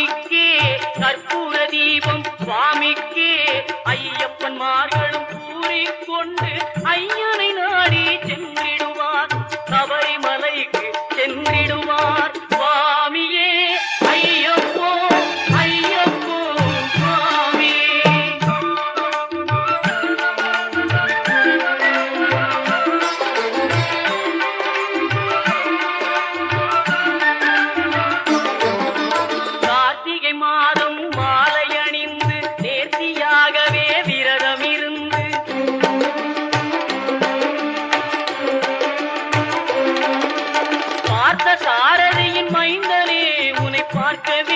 சாமிக்கே கற்பூர தீபம் சுவாமிக்கே ஐயப்பன்மார்களும் கூறிக்கொண்டு ஐயனை நாடி சென்றிடுவார் சபரிமலைக்கு சென்றிடுவார் சுவாமியே ஐயப்போ ஐயப்போ சுவாமியே. கார்த்திகை மாதம் மாலை அணிந்து நேர்த்தியாகவே விரதம் இருந்து பார்த்த சாரதியின் மைந்தனே உன்னை பார்க்கவே